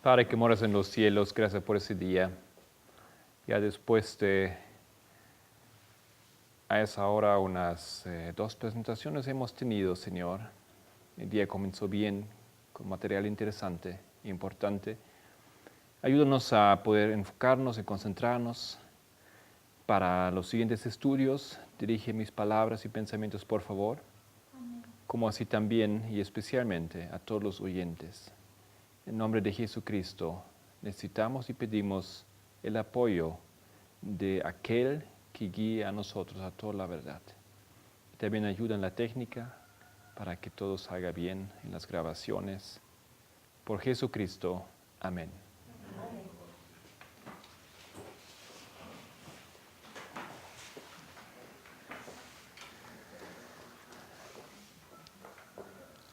Padre que moras en los cielos, gracias por ese día. Ya después de a esa hora unas 2 presentaciones hemos tenido, Señor. El día comenzó bien, con material interesante e importante. Ayúdanos a poder enfocarnos y concentrarnos para los siguientes estudios. Dirige mis palabras y pensamientos, por favor. Amén. Como así también y especialmente a todos los oyentes. En nombre de Jesucristo, necesitamos y pedimos el apoyo de aquel que guíe a nosotros a toda la verdad. También ayuda en la técnica para que todo salga bien en las grabaciones. Por Jesucristo. Amén.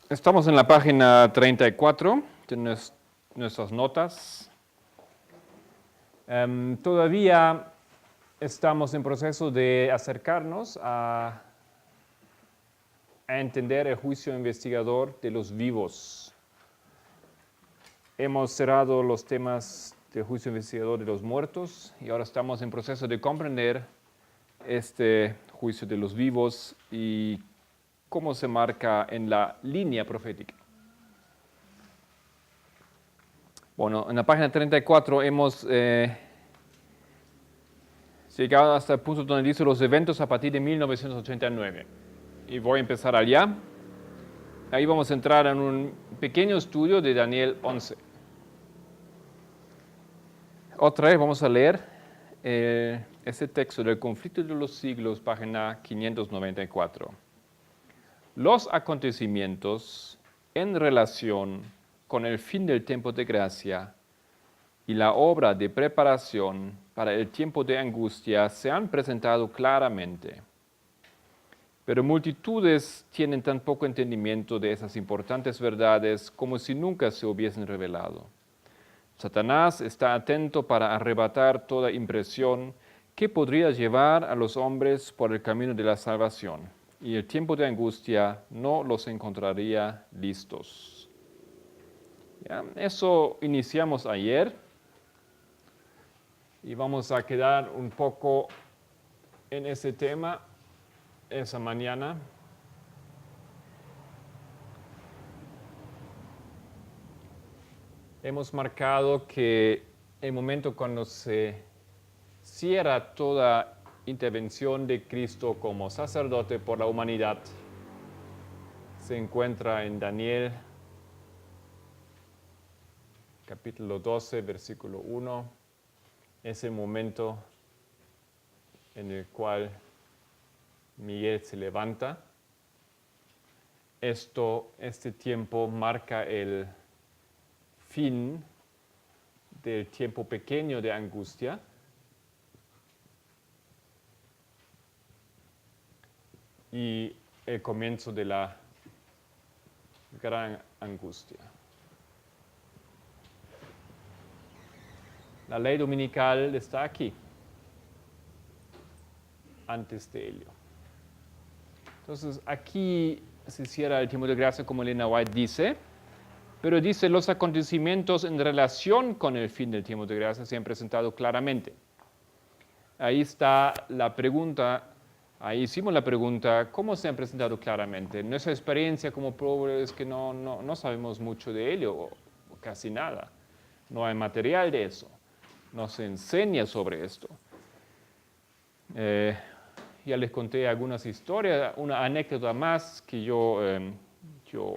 Estamos en la página 34 de nuestras notas. Todavía estamos en proceso de acercarnos a entender el juicio investigador de los vivos. Hemos cerrado los temas del juicio investigador de los muertos y ahora estamos en proceso de comprender este juicio de los vivos y cómo se marca en la línea profética. Bueno, en la página 34 hemos llegado hasta el punto donde dice los eventos a partir de 1989. Y voy a empezar allá. Ahí vamos a entrar en un pequeño estudio de Daniel 11. Otra vez vamos a leer ese texto del conflicto de los siglos, página 594. Los acontecimientos en relación con el fin del tiempo de gracia y la obra de preparación para el tiempo de angustia se han presentado claramente. Pero multitudes tienen tan poco entendimiento de esas importantes verdades como si nunca se hubiesen revelado. Satanás está atento para arrebatar toda impresión que podría llevar a los hombres por el camino de la salvación, y el tiempo de angustia no los encontraría listos. ¿Ya? Eso iniciamos ayer y vamos a quedar un poco en ese tema esa mañana. Hemos marcado que el momento cuando se cierra toda intervención de Cristo como sacerdote por la humanidad se encuentra en Daniel capítulo 12, versículo 1. Es el momento en el cual Miguel se levanta. Este tiempo marca el fin del tiempo pequeño de angustia. Y el comienzo de la gran angustia. La ley dominical está aquí, antes de ello. Entonces, aquí se cierra el tiempo de gracia, como Elena White dice, pero dice los acontecimientos en relación con el fin del tiempo de gracia se han presentado claramente. Ahí está la pregunta. Ahí hicimos la pregunta, ¿cómo se han presentado claramente? Nuestra experiencia como pueblo es que no sabemos mucho de ello, o casi nada. No hay material de eso. No se enseña sobre esto. Ya les conté algunas historias, una anécdota más que yo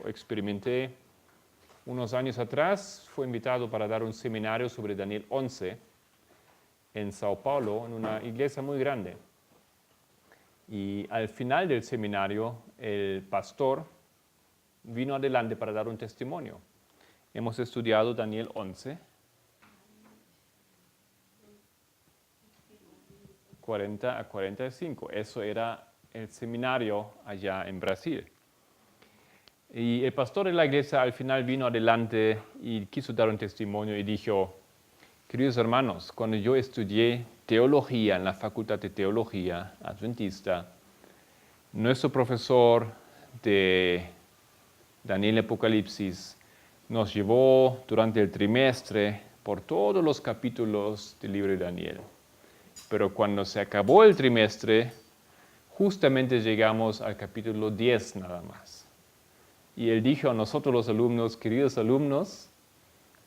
experimenté unos años atrás. Fui invitado para dar un seminario sobre Daniel 11 en Sao Paulo, en una iglesia muy grande. Y al final del seminario, el pastor vino adelante para dar un testimonio. Hemos estudiado Daniel 11, 40 a 45. Eso era el seminario allá en Brasil. Y el pastor de la iglesia al final vino adelante y quiso dar un testimonio y dijo, queridos hermanos, cuando yo estudié teología en la Facultad de Teología Adventista, nuestro profesor de Daniel Apocalipsis nos llevó durante el trimestre por todos los capítulos del libro de Daniel. Pero cuando se acabó el trimestre, justamente llegamos al capítulo 10 nada más. Y él dijo a nosotros los alumnos, queridos alumnos,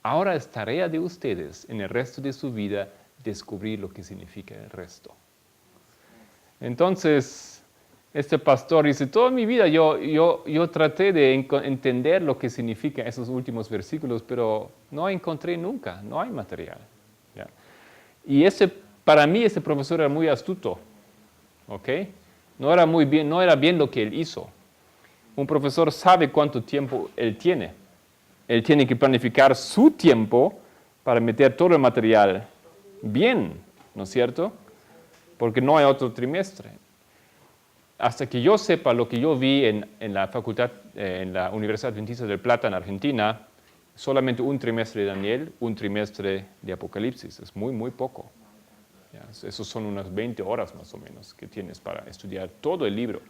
ahora es tarea de ustedes en el resto de su vida descubrir lo que significa el resto. Entonces, este pastor dice, toda mi vida yo traté de entender lo que significan esos últimos versículos, pero no encontré nunca, no hay material. ¿Ya? Y para mí ese profesor era muy astuto, ¿ok? No era bien lo que él hizo. Un profesor sabe cuánto tiempo él tiene. Él tiene que planificar su tiempo para meter todo el material bien, ¿no es cierto? Porque no hay otro trimestre. Hasta que yo sepa lo que yo vi en la facultad, en la Universidad Adventista del Plata en Argentina, solamente un trimestre de Daniel, un trimestre de Apocalipsis. Es muy, muy poco. Ya, esos son unas 20 horas más o menos que tienes para estudiar todo el libro.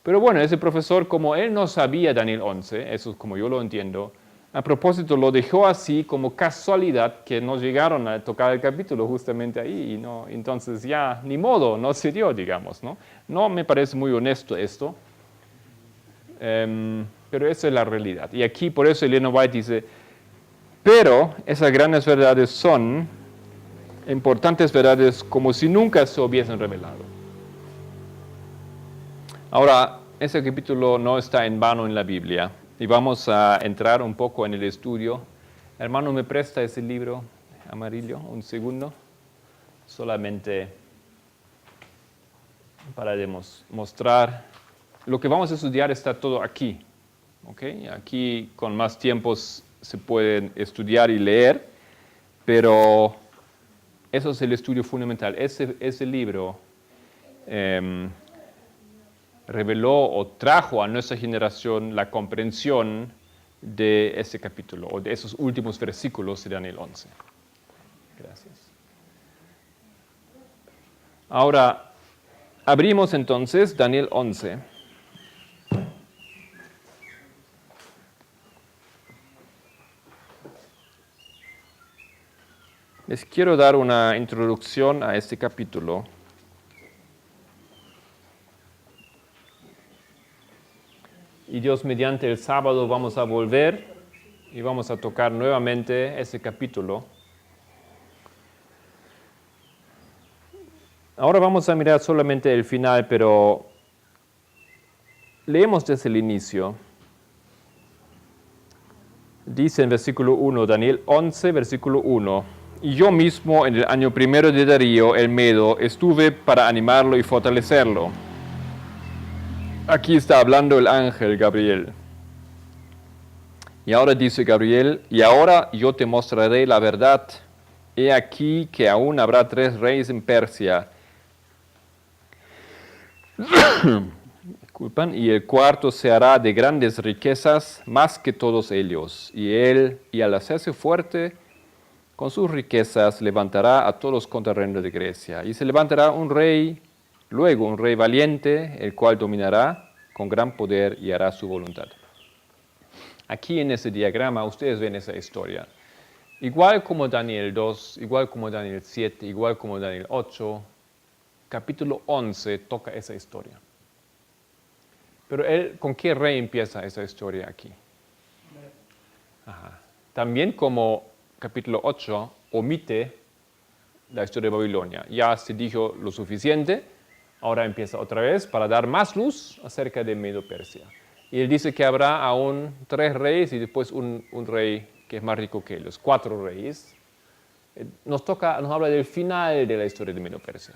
Pero bueno, ese profesor, como él no sabía Daniel 11, eso es como yo lo entiendo, a propósito lo dejó así como casualidad que no llegaron a tocar el capítulo justamente ahí. Y no, entonces ya ni modo, no se dio, digamos. No me parece muy honesto esto, pero esa es la realidad. Y aquí por eso Elena White dice, pero esas grandes verdades son importantes verdades como si nunca se hubiesen revelado. Ahora, ese capítulo no está en vano en la Biblia y vamos a entrar un poco en el estudio. Hermano, ¿me presta ese libro amarillo? Un segundo. Solamente para demostrar. Lo que vamos a estudiar está todo aquí. ¿Okay? Aquí con más tiempos se pueden estudiar y leer, pero eso es el estudio fundamental. Ese libro reveló o trajo a nuestra generación la comprensión de ese capítulo o de esos últimos versículos de Daniel 11. Gracias. Ahora, abrimos entonces Daniel 11. Les quiero dar una introducción a este capítulo. Y Dios mediante el sábado vamos a volver y vamos a tocar nuevamente ese capítulo. Ahora vamos a mirar solamente el final, pero leemos desde el inicio. Dice en versículo 1, Daniel 11, versículo 1, y yo mismo en el año primero de Darío, el Medo, estuve para animarlo y fortalecerlo. Aquí está hablando el ángel Gabriel. Y ahora dice Gabriel, y ahora yo te mostraré la verdad. He aquí que aún habrá 3 reyes en Persia. Disculpan, y el cuarto se hará de grandes riquezas, más que todos ellos. Y él, y al hacerse fuerte, con sus riquezas levantará a todos los contrarreinos de Grecia. Y se levantará un rey, luego un rey valiente, el cual dominará con gran poder y hará su voluntad. Aquí en ese diagrama ustedes ven esa historia. Igual como Daniel 2, igual como Daniel 7, igual como Daniel 8, capítulo 11 toca esa historia. Pero ¿con qué rey empieza esa historia aquí? Ajá. También como capítulo 8 omite la historia de Babilonia. Ya se dijo lo suficiente, ahora empieza otra vez para dar más luz acerca de Medo-Persia. Y él dice que habrá aún 3 reyes y después un rey que es más rico que ellos, 4 reyes. Nos habla del final de la historia de Medo-Persia.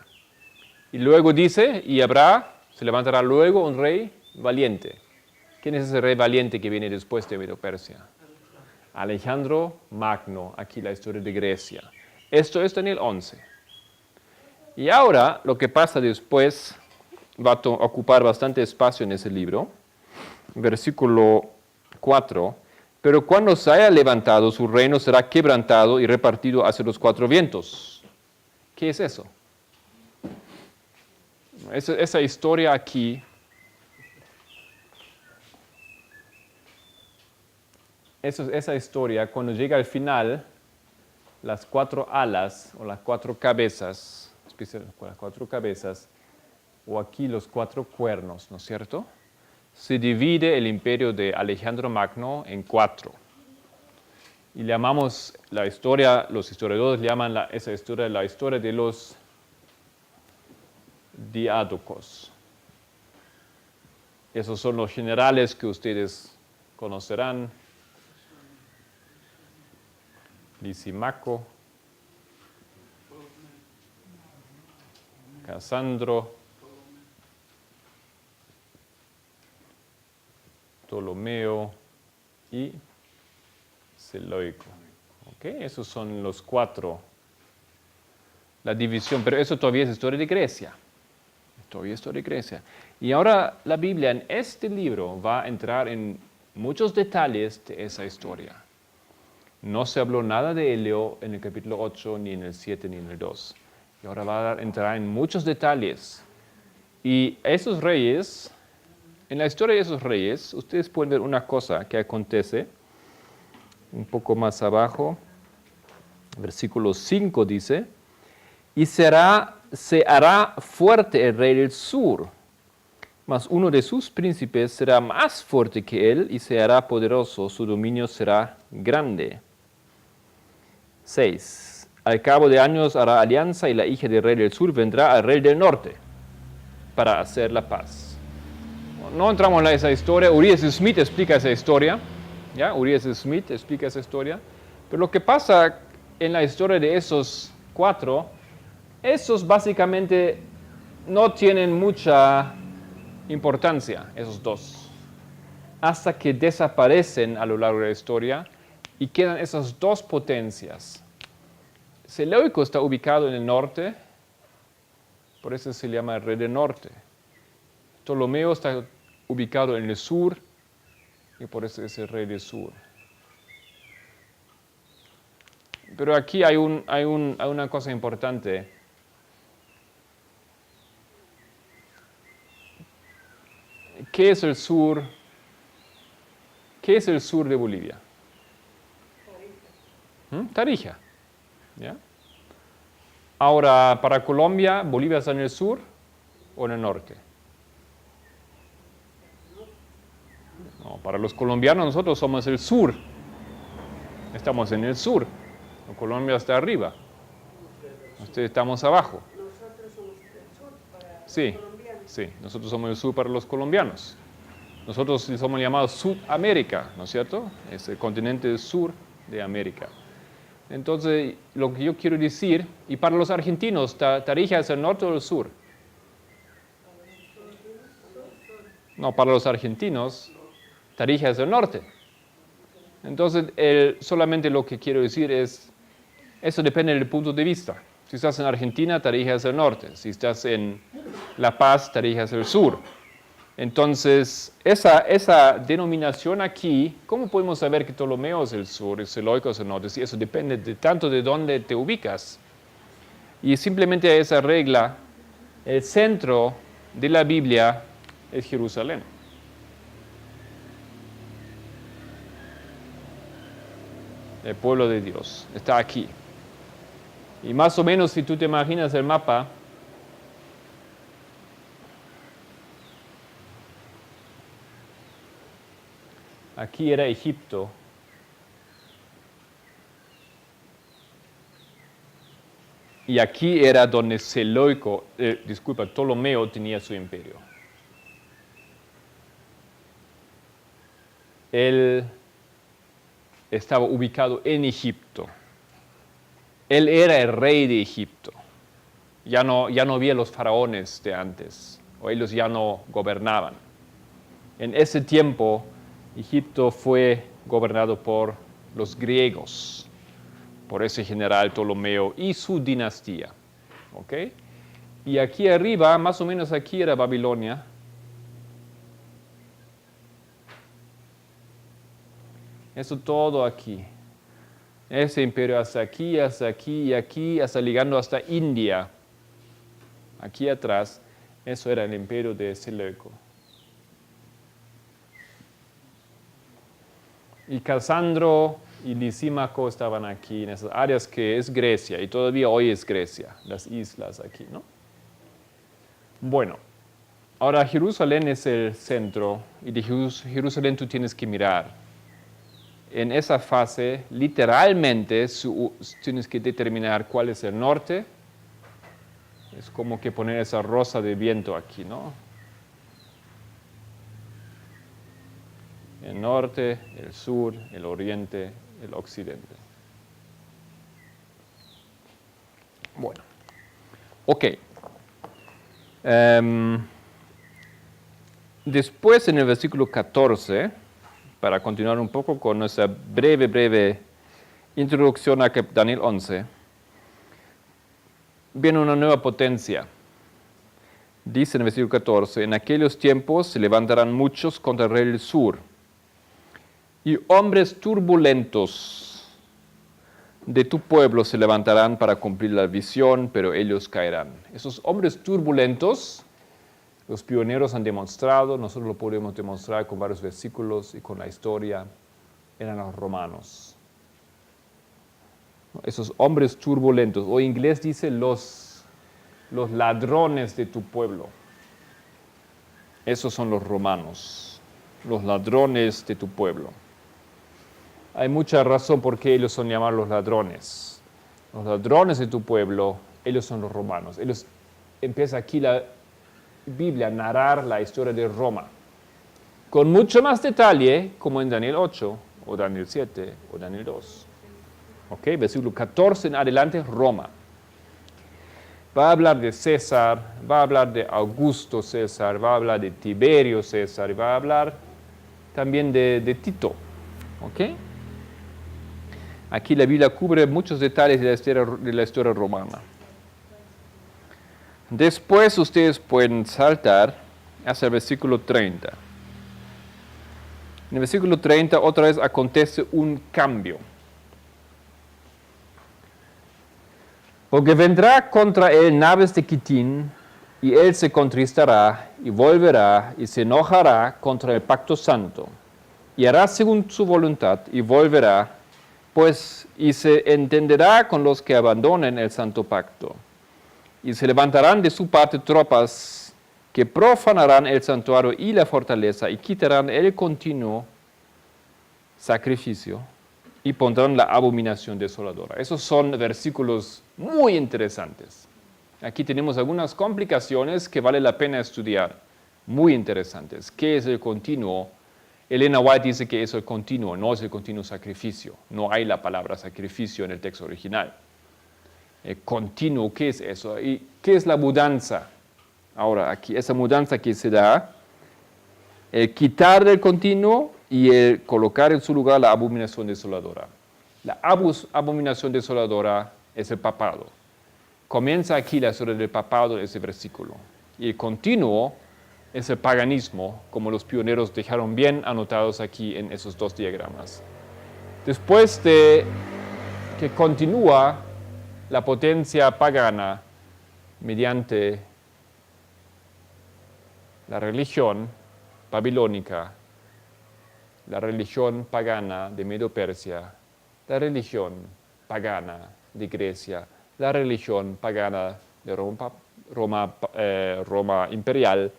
Y luego dice, se levantará luego un rey valiente. ¿Quién es ese rey valiente que viene después de Medo-Persia? Alejandro Magno, aquí la historia de Grecia. Esto es Daniel 11. Y ahora lo que pasa después va a ocupar bastante espacio en ese libro. Versículo 4. Pero cuando se haya levantado, su reino será quebrantado y repartido hacia los 4 vientos. ¿Qué es eso? Esa historia aquí esa historia, cuando llega al final, las 4 alas o las 4 cabezas, especialmente las 4 cabezas, o aquí los 4 cuernos, ¿no es cierto? Se divide el imperio de Alejandro Magno en 4. Y le llamamos la historia, los historiadores le llaman esa historia la historia de los diádocos. Esos son los generales que ustedes conocerán. Lisimaco, Casandro, Ptolomeo y Seleuco. ¿Okay? Esos son los 4. La división, pero eso todavía es historia de Grecia. Todavía es historia de Grecia. Y ahora la Biblia en este libro va a entrar en muchos detalles de esa historia. No se habló nada de Helio en el capítulo 8, ni en el 7, ni en el 2. Y ahora va a entrar en muchos detalles. Y esos reyes, en la historia de esos reyes, ustedes pueden ver una cosa que acontece un poco más abajo. Versículo 5 dice, y se hará fuerte el rey del sur, mas uno de sus príncipes será más fuerte que él y se hará poderoso, su dominio será grande. 6. Al cabo de años hará alianza y la hija del rey del sur vendrá al rey del norte para hacer la paz. No entramos en esa historia. Urias Smith explica esa historia. ¿Ya? Urias Smith explica esa historia. Pero lo que pasa en la historia de esos 4, esos básicamente no tienen mucha importancia, esos 2, hasta que desaparecen a lo largo de la historia y quedan esas 2 potencias. Seleuco está ubicado en el norte, por eso se llama el rey del norte. Ptolomeo está ubicado en el sur y por eso es el rey del sur. Pero aquí hay una cosa importante. ¿Qué es el sur? ¿Qué es el sur de Bolivia? Tarija. ¿Ya? Ahora, para Colombia, ¿Bolivia está en el sur o en el norte? No, para los colombianos nosotros somos el sur. Estamos en el sur. Colombia está arriba. Ustedes estamos abajo. Nosotros somos el sur para Sí, los colombianos. sí, nosotros somos el sur para los colombianos. Nosotros somos llamados Sudamérica, ¿no es cierto? Es el continente sur de América. Entonces, lo que yo quiero decir, y para los argentinos, ¿Tarija es el norte o el sur? No, para los argentinos, Tarija es el norte. Entonces, solamente lo que quiero decir es, eso depende del punto de vista. Si estás en Argentina, Tarija es el norte. Si estás en La Paz, Tarija es el sur. Entonces, esa denominación aquí, ¿cómo podemos saber que Ptolomeo es el sur y Seleuco es el norte? Si eso depende tanto de dónde te ubicas. Y simplemente esa regla, el centro de la Biblia es Jerusalén. El pueblo de Dios está aquí. Y más o menos si tú te imaginas el mapa, aquí era Egipto. Y aquí era donde Ptolomeo tenía su imperio. Él estaba ubicado en Egipto. Él era el rey de Egipto. Ya no había los faraones de antes, o ellos ya no gobernaban. En ese tiempo, Egipto fue gobernado por los griegos, por ese general Ptolomeo y su dinastía. ¿Ok? Y aquí arriba, más o menos aquí era Babilonia. Eso todo aquí. Ese imperio hasta aquí y aquí, hasta llegando hasta India. Aquí atrás, eso era el imperio de Seleuco. Y Casandro y Lisímaco estaban aquí en esas áreas que es Grecia y todavía hoy es Grecia, las islas aquí, ¿no? Bueno, ahora Jerusalén es el centro y de Jerusalén tú tienes que mirar. En esa fase, literalmente, tienes que determinar cuál es el norte. Es como que poner esa rosa de viento aquí, ¿no? El norte, el sur, el oriente, el occidente. Bueno, ok. Después en el versículo 14, para continuar un poco con nuestra breve introducción a Daniel 11, viene una nueva potencia. Dice en el versículo 14, en aquellos tiempos se levantarán muchos contra el rey del sur, y hombres turbulentos de tu pueblo se levantarán para cumplir la visión, pero ellos caerán. Esos hombres turbulentos, los pioneros han demostrado, nosotros lo podemos demostrar con varios versículos y con la historia, eran los romanos. Esos hombres turbulentos, o en inglés dice los ladrones de tu pueblo. Esos son los romanos, los ladrones de tu pueblo. Hay mucha razón por qué ellos son llamados los ladrones. Los ladrones de tu pueblo, ellos son los romanos. Empieza aquí la Biblia a narrar la historia de Roma. Con mucho más detalle, como en Daniel 8, o Daniel 7, o Daniel 2. Ok, versículo 14 en adelante, Roma. Va a hablar de César, va a hablar de Augusto César, va a hablar de Tiberio César, y va a hablar también de Tito. ¿Ok? Aquí la Biblia cubre muchos detalles de la historia romana. Después ustedes pueden saltar hacia el versículo 30. En el versículo 30 otra vez acontece un cambio. Porque vendrá contra él naves de Quitín, y él se contristará, y volverá, y se enojará contra el pacto santo, y hará según su voluntad, y volverá, pues, y se entenderá con los que abandonen el santo pacto. Y se levantarán de su parte tropas que profanarán el santuario y la fortaleza, y quitarán el continuo sacrificio, y pondrán la abominación desoladora. Esos son versículos muy interesantes. Aquí tenemos algunas complicaciones que vale la pena estudiar, muy interesantes. ¿Qué es el continuo? Elena White dice que es el continuo, no es el continuo sacrificio. No hay la palabra sacrificio en el texto original. El continuo, ¿qué es eso? ¿Y qué es la mudanza? Ahora, aquí, esa mudanza que se da, el quitar del continuo y el colocar en su lugar la abominación desoladora. La abominación desoladora es el papado. Comienza aquí la historia del papado en ese versículo. Y el continuo es el paganismo, como los pioneros dejaron bien anotados aquí en esos dos diagramas. Después de que continúa la potencia pagana mediante la religión babilónica, la religión pagana de Medo-Persia, la religión pagana de Grecia, la religión pagana de Roma imperial.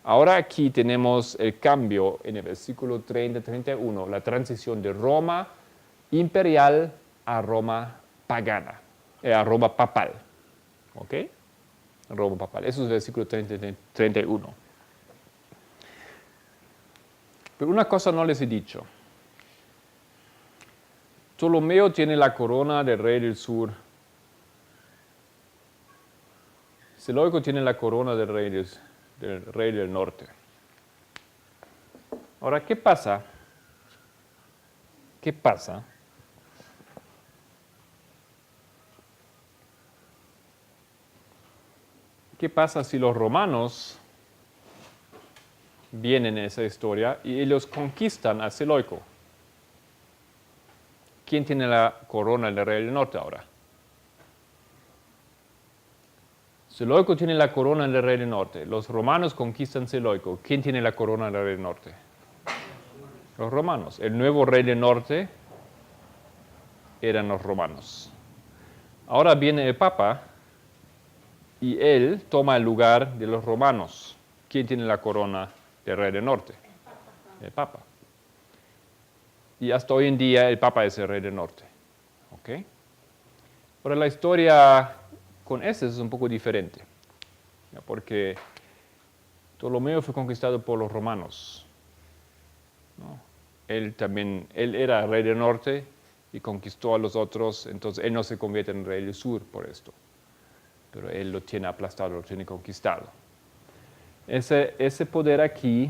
Ahora aquí tenemos el cambio en el versículo 30-31, la transición de Roma imperial a Roma pagana, a Roma papal. ¿Ok? Roma papal. Eso es el versículo 30-31. Pero una cosa no les he dicho. Ptolomeo tiene la corona del rey del sur. Seleuco tiene la corona del rey del norte. Ahora, ¿qué pasa? ¿Qué pasa? ¿Qué pasa si los romanos vienen en esa historia y ellos conquistan a Seleuco? ¿Quién tiene la corona del rey del norte ahora? Seleuco tiene la corona del rey del norte. Los romanos conquistan Seleuco. ¿Quién tiene la corona del rey del norte? Los romanos. El nuevo rey del norte eran los romanos. Ahora viene el Papa y él toma el lugar de los romanos. ¿Quién tiene la corona del rey del norte? El Papa. Y hasta hoy en día el Papa es el rey del norte. ¿Ok? Ahora la historia con ese es un poco diferente, ¿ya? Porque Ptolomeo fue conquistado por los romanos, ¿no? Él era rey del norte y conquistó a los otros, entonces él no se convierte en rey del sur por esto, pero él lo tiene aplastado, lo tiene conquistado. Ese poder aquí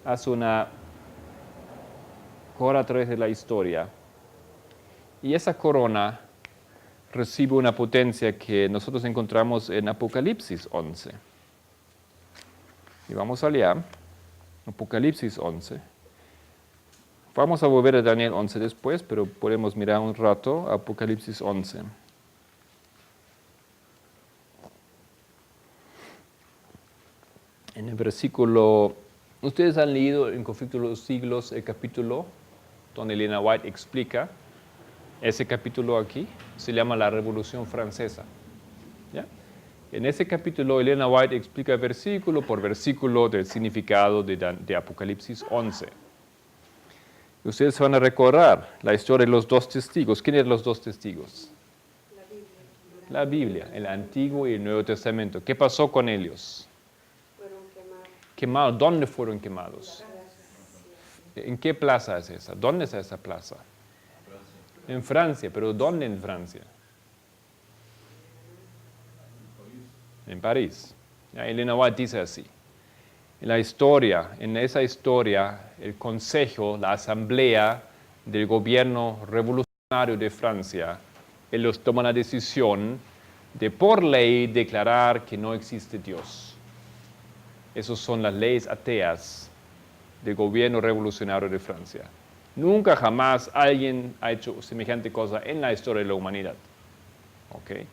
hace una corona a través de la historia, y esa corona recibe una potencia que nosotros encontramos en Apocalipsis 11. Y vamos allá, Apocalipsis 11. Vamos a volver a Daniel 11 después, pero podemos mirar un rato Apocalipsis 11. En el versículo, ustedes han leído en Conflicto de los Siglos el capítulo donde Elena White explica. Ese capítulo aquí se llama la Revolución Francesa. ¿Ya? En ese capítulo, Elena White explica versículo por versículo del significado de Apocalipsis 11. Y ustedes van a recordar la historia de los dos testigos. ¿Quién eran los dos testigos? La Biblia, el Antiguo y el Nuevo Testamento. ¿Qué pasó con ellos? Fueron quemados. ¿Quemados? ¿Dónde fueron quemados? ¿En qué plaza es esa? ¿Dónde está esa plaza? En Francia, pero ¿dónde en Francia? En París. Elena White dice así. En esa historia, el consejo, la asamblea del gobierno revolucionario de Francia, ellos toman la decisión de por ley declarar que no existe Dios. Esas son las leyes ateas del gobierno revolucionario de Francia. Nunca jamás alguien ha hecho semejante cosa en la historia de la humanidad. ¿Okay?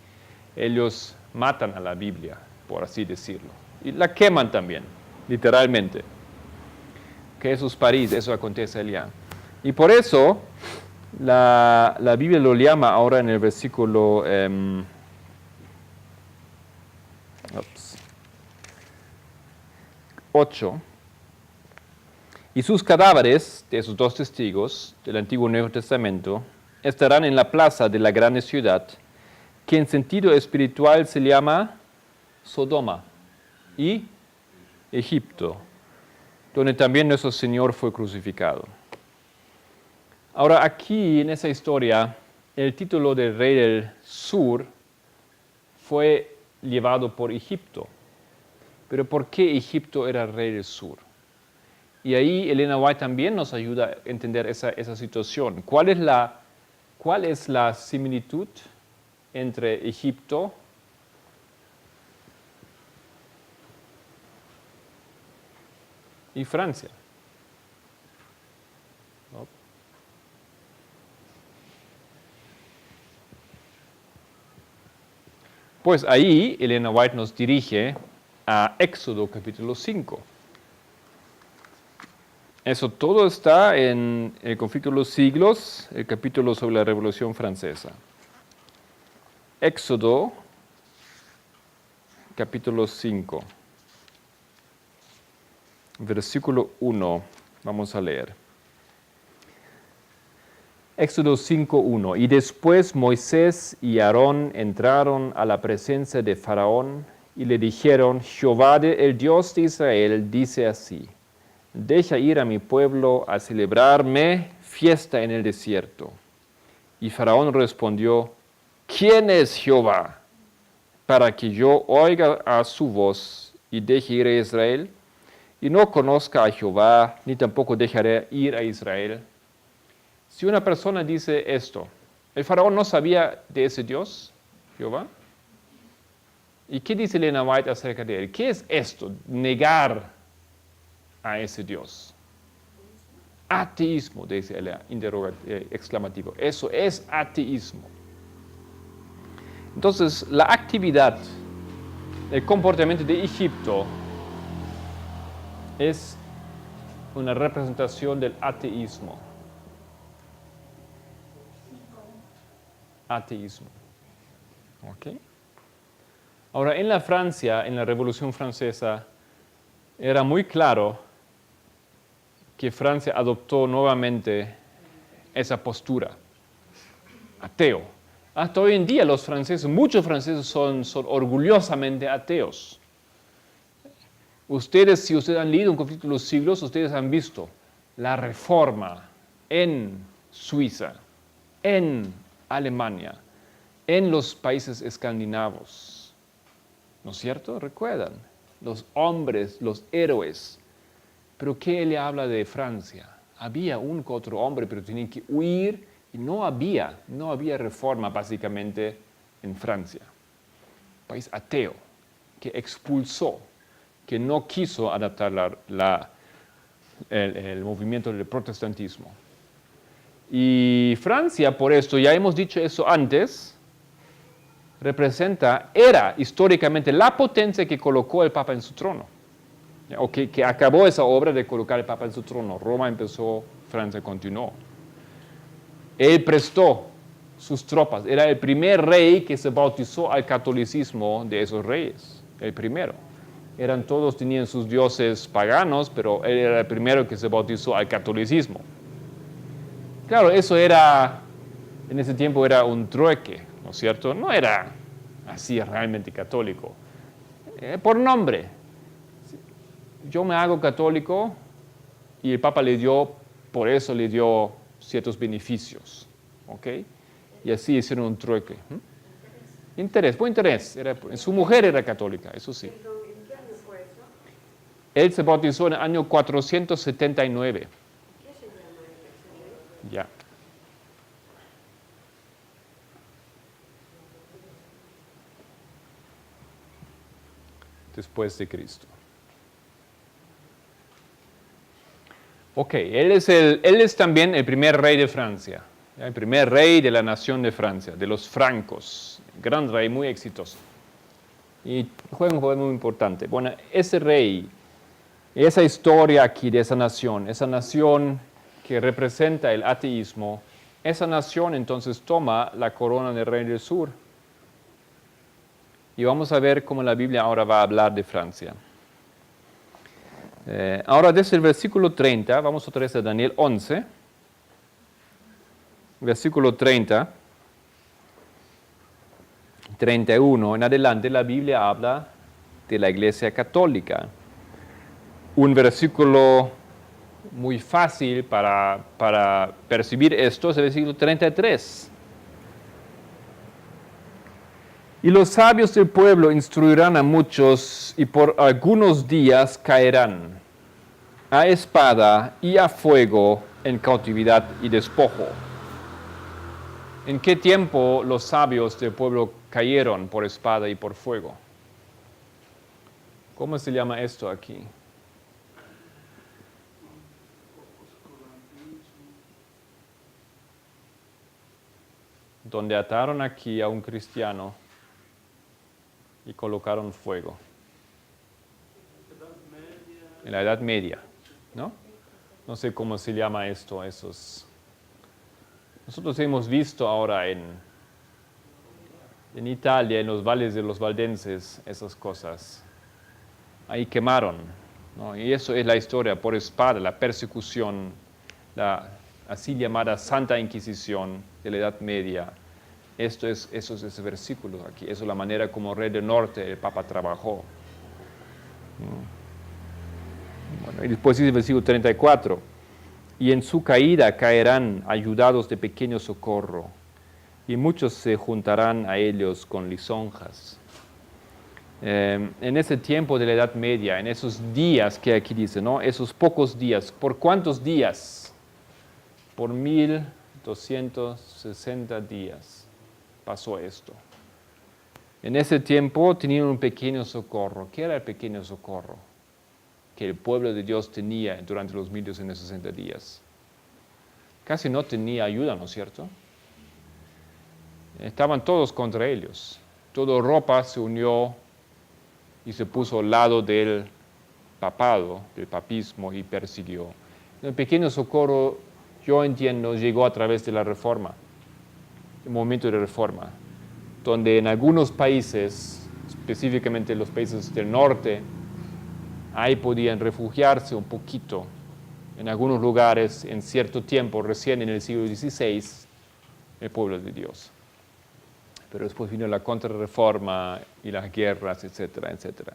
Ellos matan a la Biblia, por así decirlo. Y la queman también, literalmente. Que eso es París, eso acontece allá. Y por eso la Biblia lo llama ahora en el versículo 8. Y sus cadáveres, de esos dos testigos del Antiguo y Nuevo Testamento, estarán en la plaza de la grande ciudad, que en sentido espiritual se llama Sodoma y Egipto, donde también nuestro Señor fue crucificado. Ahora aquí, en esa historia, el título del rey del sur fue llevado por Egipto. Pero ¿por qué Egipto era el rey del sur? Y ahí Elena White también nos ayuda a entender esa situación. ¿Cuál es la similitud entre Egipto y Francia? Pues ahí Elena White nos dirige a Éxodo capítulo 5. Eso todo está en el Conflicto de los Siglos, el capítulo sobre la Revolución Francesa. Éxodo, capítulo 5, versículo 1, vamos a leer. Éxodo 5:1. Y después Moisés y Aarón entraron a la presencia de Faraón y le dijeron: Jehová, el Dios de Israel, dice así: deja ir a mi pueblo a celebrarme fiesta en el desierto. Y Faraón respondió: ¿quién es Jehová para que yo oiga a su voz y deje ir a Israel? Y no conozca a Jehová, ni tampoco dejaré ir a Israel. Si una persona dice esto, ¿el Faraón no sabía de ese Dios, Jehová? ¿Y qué dice Elena White acerca de él? ¿Qué es esto? Negar a ese Dios. Ateísmo, dice el exclamativo. Eso es ateísmo. Entonces, la actividad, el comportamiento de Egipto es una representación del ateísmo. Ateísmo. ¿Ok? Ahora, en la Francia, en la Revolución Francesa, era muy claro que Francia adoptó nuevamente esa postura, ateo. Hasta hoy en día los franceses, muchos franceses son orgullosamente ateos. Ustedes, si ustedes han leído Un conflicto de los siglos, ustedes han visto la reforma en Suiza, en Alemania, en los países escandinavos. ¿No es cierto? ¿Recuerdan? Los hombres, los héroes. ¿Pero qué le habla de Francia? Había un que otro hombre, pero tenían que huir y no había reforma básicamente en Francia. País ateo, que expulsó, que no quiso adaptar el movimiento del protestantismo. Y Francia, por esto, ya hemos dicho eso antes, era históricamente la potencia que colocó el Papa en su trono. O que acabó esa obra de colocar el Papa en su trono. Roma empezó, Francia continuó. Él prestó sus tropas. Era el primer rey que se bautizó al catolicismo de esos reyes. El primero. Tenían sus dioses paganos, pero él era el primero que se bautizó al catolicismo. Claro, en ese tiempo era un trueque, ¿no es cierto? No era así realmente católico. Por nombre. Yo me hago católico y el Papa por eso le dio ciertos beneficios, ¿ok? Y así hicieron un trueque. Buen interés. Su mujer era católica, eso sí. ¿En qué año fue eso? Él se bautizó en el año 479. ¿Qué se llama ese? Ya. Después de Cristo. Ok, él es también el primer rey de Francia, el primer rey de la nación de Francia, de los francos, gran rey, muy exitoso. Y juega un papel muy importante. Bueno, ese rey, esa historia aquí de esa nación que representa el ateísmo, esa nación entonces toma la corona del rey del sur. Y vamos a ver cómo la Biblia ahora va a hablar de Francia. Ahora desde el versículo 30, vamos otra vez a Daniel 11, versículo 30, 31 en adelante, la Biblia habla de la Iglesia Católica. Un versículo muy fácil para percibir esto es el versículo 33. Y los sabios del pueblo instruirán a muchos y por algunos días caerán a espada y a fuego en cautividad y despojo. ¿En qué tiempo los sabios del pueblo cayeron por espada y por fuego? ¿Cómo se llama esto aquí? Donde ataron aquí a un cristiano y colocaron fuego. En la Edad Media, ¿no? No sé cómo se llama esto, Nosotros hemos visto ahora en Italia, en los valles de los valdenses, esas cosas. Ahí quemaron, ¿no? Y eso es la historia por espada, la persecución, la así llamada Santa Inquisición de la Edad Media. Eso es ese versículo aquí. Eso es la manera como Rey del Norte, el Papa, trabajó. Bueno, y después dice el versículo 34. Y en su caída caerán ayudados de pequeño socorro, y muchos se juntarán a ellos con lisonjas. En ese tiempo de la Edad Media, en esos días que aquí dice, ¿no? Esos pocos días. ¿Por cuántos días? Por 1260 días pasó esto. En ese tiempo tenían un pequeño socorro. ¿Qué era el pequeño socorro que el pueblo de Dios tenía durante los 1260 días? Casi no tenía ayuda, ¿no es cierto? Estaban todos contra ellos. Toda Europa se unió y se puso al lado del papado, del papismo, y persiguió. El pequeño socorro, yo entiendo, llegó a través de la Reforma, el movimiento de Reforma, donde en algunos países, específicamente los países del norte, ahí podían refugiarse un poquito. En algunos lugares, en cierto tiempo, recién en el siglo XVI, el pueblo de Dios. Pero después vino la contrarreforma y las guerras, etcétera, etcétera.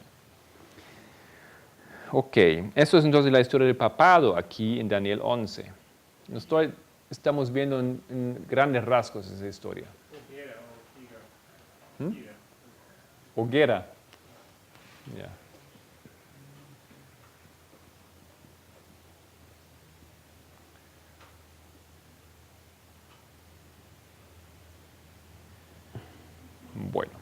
Ok, eso es entonces la historia del papado aquí en Daniel 11. Estamos viendo en grandes rasgos esa historia. Hoguera. Ya. Bueno.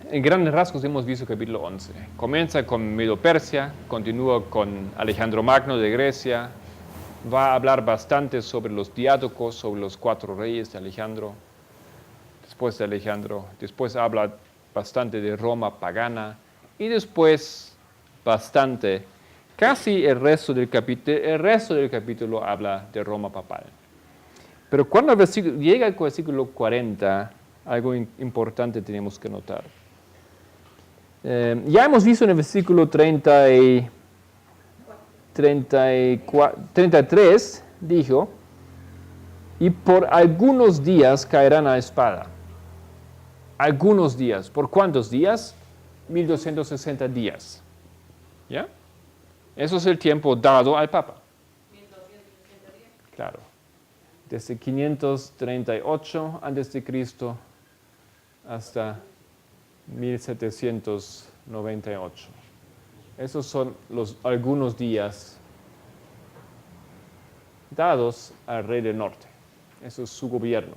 En grandes rasgos hemos visto el capítulo 11. Comienza con Medo-Persia, continúa con Alejandro Magno de Grecia, va a hablar bastante sobre los diádocos, sobre los 4 reyes de Alejandro, después habla bastante de Roma pagana, y después bastante, casi el resto del capítulo habla de Roma papal. Pero cuando llega al versículo 40, algo importante tenemos que notar. Ya hemos visto en el versículo 33, dijo, y por algunos días caerán a espada. Algunos días. ¿Por cuántos días? 1260 días. ¿Ya? Eso es el tiempo dado al Papa. 1260 días. Claro. Desde 538 a.C. hasta 1798. Esos son algunos días dados al rey del norte. Eso es su gobierno.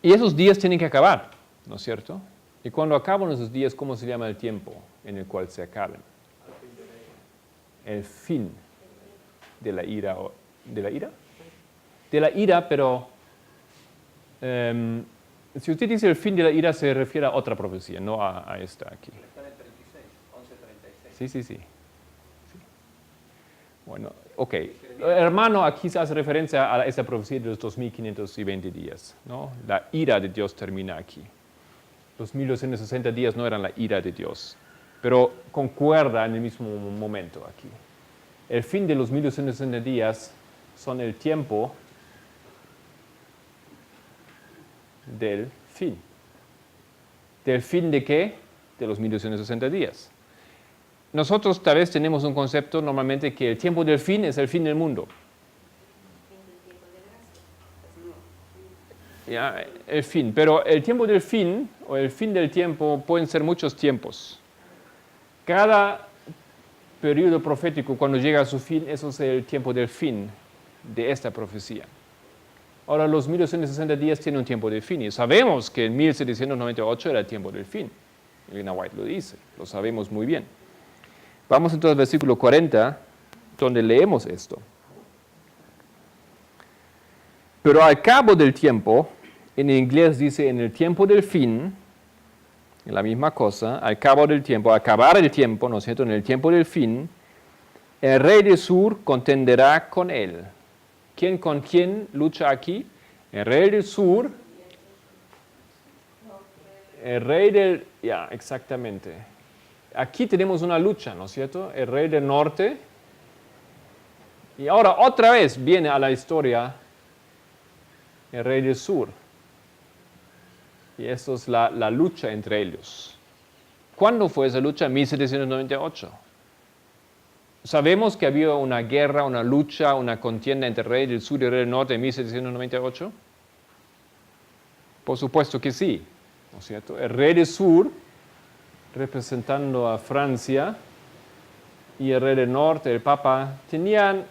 Y esos días tienen que acabar, ¿no es cierto? Y cuando acaban esos días, ¿cómo se llama el tiempo en el cual se acaben? El fin de la ira. ¿De la ira? De la ira, pero si usted dice el fin de la ira, se refiere a otra profecía, no a esta aquí. Está en el 36, 11:36. Sí. Bueno, ok. Hermano, aquí se hace referencia a esa profecía de los 2520 días, ¿no? La ira de Dios termina aquí. Los 1260 días no eran la ira de Dios, pero concuerda en el mismo momento aquí. El fin de los 1260 días son el tiempo del fin. ¿Del fin de qué? De los 1260 días. Nosotros tal vez tenemos un concepto normalmente que el tiempo del fin es el fin del mundo. Ya, el fin, pero el tiempo del fin o el fin del tiempo pueden ser muchos tiempos. Cada periodo profético cuando llega a su fin, eso es el tiempo del fin de esta profecía. Ahora los 1260 días tienen un tiempo de fin y sabemos que en 1798 era el tiempo del fin. Elena White lo dice, lo sabemos muy bien. Vamos entonces al versículo 40, donde leemos esto. Pero al cabo del tiempo, en inglés dice en el tiempo del fin, la misma cosa, al cabo del tiempo, acabar el tiempo, ¿no es cierto? En el tiempo del fin, el rey del sur contenderá con él. ¿Quién con quién lucha aquí? El rey del sur, el rey del... Ya, exactamente. Aquí tenemos una lucha, ¿no es cierto? El rey del norte. Y ahora otra vez viene a la historia el rey del sur. Y esto es la lucha entre ellos. ¿Cuándo fue esa lucha? 1798. ¿Sabemos que había una guerra, una lucha, una contienda entre el rey del sur y el rey del norte en 1798? Por supuesto que sí, ¿no es cierto? El rey del sur, representando a Francia, y el rey del norte, el Papa, tenían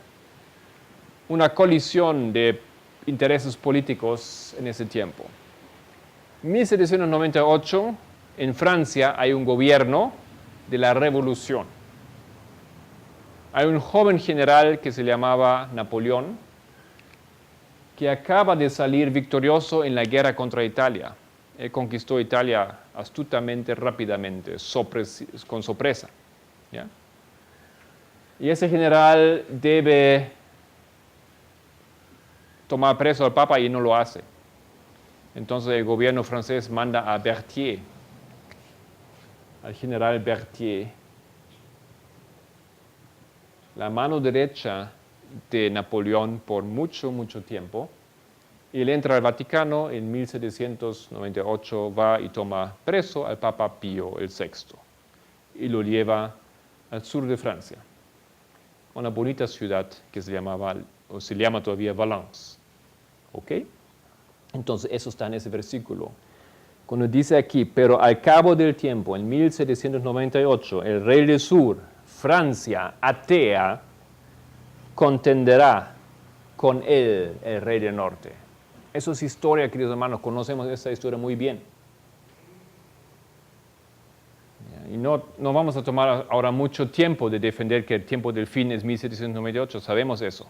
una colisión de intereses políticos en ese tiempo. En 1798, en Francia, hay un gobierno de la revolución. Hay un joven general que se llamaba Napoleón, que acaba de salir victorioso en la guerra contra Italia. Él conquistó Italia astutamente, rápidamente, con sorpresa. ¿Ya? Y ese general debe tomar preso al Papa y no lo hace. Entonces el gobierno francés manda a Berthier, al general Berthier, la mano derecha de Napoleón por mucho, mucho tiempo. Y él entra al Vaticano en 1798, va y toma preso al Papa Pío VI y lo lleva al sur de Francia, una bonita ciudad que se llama todavía Valence. ¿Ok? Entonces eso está en ese versículo. Cuando dice aquí, pero al cabo del tiempo, en 1798, el rey del sur, Francia, atea, contenderá con él, el rey del norte. Eso es historia, queridos hermanos, conocemos esta historia muy bien. Y no vamos a tomar ahora mucho tiempo de defender que el tiempo del fin es 1798, sabemos eso.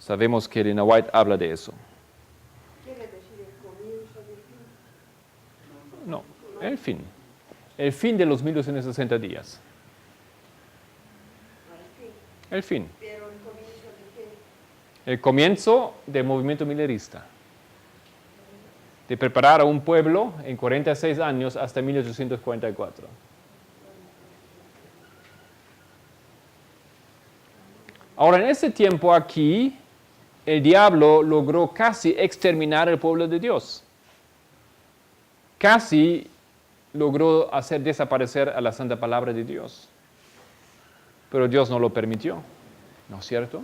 Sabemos que Elena White habla de eso. ¿Quiere decir el comienzo del fin? No, el fin. El fin de los 1260 días. El fin. Pero el comienzo de qué? El comienzo del movimiento milerista. De preparar a un pueblo en 46 años hasta 1844. Ahora, en ese tiempo aquí, el diablo logró casi exterminar el pueblo de Dios. Casi logró hacer desaparecer a la santa palabra de Dios. Pero Dios no lo permitió, ¿no es cierto?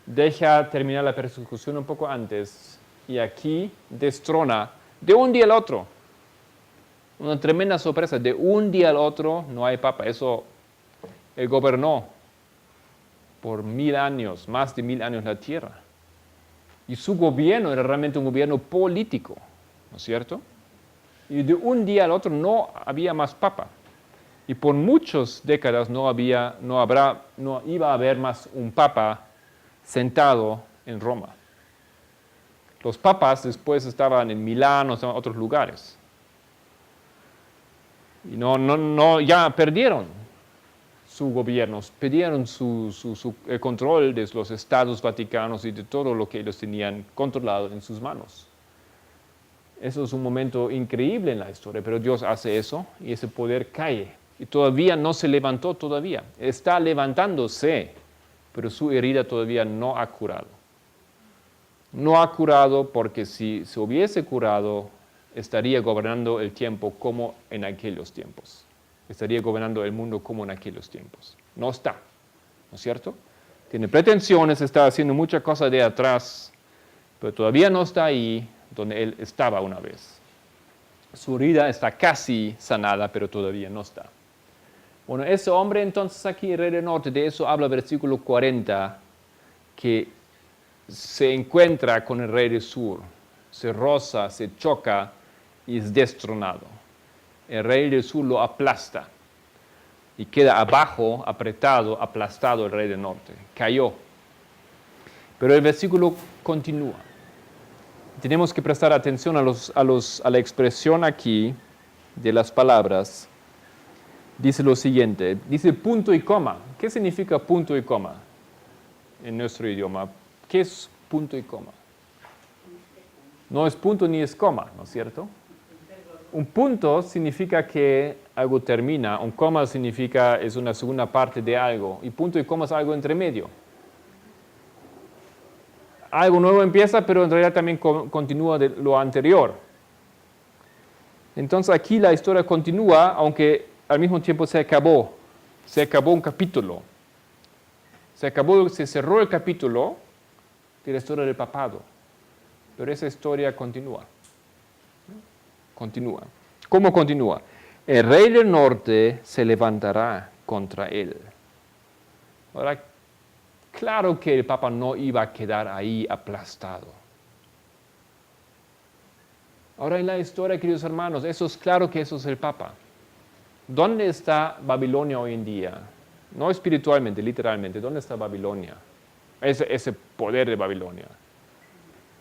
Deja terminar la persecución un poco antes y aquí destrona de un día al otro. Una tremenda sorpresa, de un día al otro no hay papa. Eso, él gobernó por 1000 años, más de 1000 años la tierra. Y su gobierno era realmente un gobierno político, ¿no es cierto? Y de un día al otro no había más papa. Y por muchas décadas no iba a haber más un papa sentado en Roma. Los papas después estaban en Milán o en otros lugares. Y ya perdieron su gobierno, perdieron el control de los estados vaticanos y de todo lo que ellos tenían controlado en sus manos. Eso es un momento increíble en la historia, pero Dios hace eso y ese poder cae. Y todavía no se levantó todavía. Está levantándose, pero su herida todavía no ha curado. No ha curado porque si se hubiese curado, estaría gobernando el tiempo como en aquellos tiempos. Estaría gobernando el mundo como en aquellos tiempos. No está, ¿no es cierto? Tiene pretensiones, está haciendo muchas cosas de atrás, pero todavía no está ahí donde él estaba una vez. Su herida está casi sanada, pero todavía no está. Bueno, ese hombre entonces aquí, el rey del norte, de eso habla el versículo 40, que se encuentra con el rey del sur, se roza, se choca y es destronado. El rey del sur lo aplasta y queda abajo, apretado, aplastado el rey del norte. Cayó. Pero el versículo continúa. Tenemos que prestar atención a la expresión aquí de las palabras. Dice lo siguiente, dice punto y coma. ¿Qué significa punto y coma en nuestro idioma? ¿Qué es punto y coma? No es punto ni es coma, ¿no es cierto? Un punto significa que algo termina, un coma significa es una segunda parte de algo, y punto y coma es algo entre medio. Algo nuevo empieza, pero en realidad también continúa de lo anterior. Entonces aquí la historia continúa, aunque al mismo tiempo se acabó un capítulo. Se cerró el capítulo de la historia del papado, pero esa historia continúa. Continúa. ¿Cómo continúa? El rey del norte se levantará contra él. Ahora, claro que el Papa no iba a quedar ahí aplastado. Ahora en la historia, queridos hermanos, eso es claro que eso es el Papa. ¿Dónde está Babilonia hoy en día? No espiritualmente, literalmente. ¿Dónde está Babilonia? ese poder de Babilonia.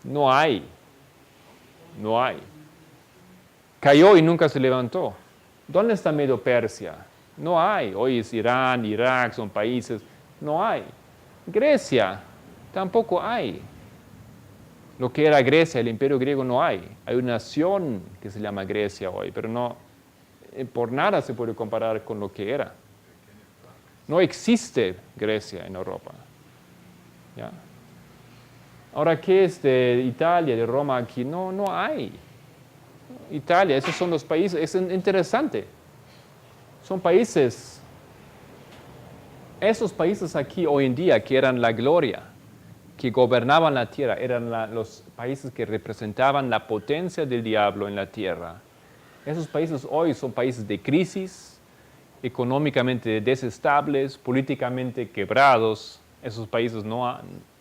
No hay. No hay. Cayó y nunca se levantó. ¿Dónde está Medo Persia? No hay. Hoy es Irán, Irak, son países. No hay. Grecia, tampoco hay. Lo que era Grecia, el imperio griego, no hay. Hay una nación que se llama Grecia hoy, pero no, por nada se puede comparar con lo que era. No existe Grecia en Europa. ¿Ya? Ahora, ¿qué es de Italia, de Roma aquí? No, no hay. Italia, esos son los países, es interesante. Son países, esos países aquí hoy en día que eran la gloria, que gobernaban la tierra, eran los países que representaban la potencia del diablo en la tierra. Esos países hoy son países de crisis, económicamente desestables, políticamente quebrados. Esos países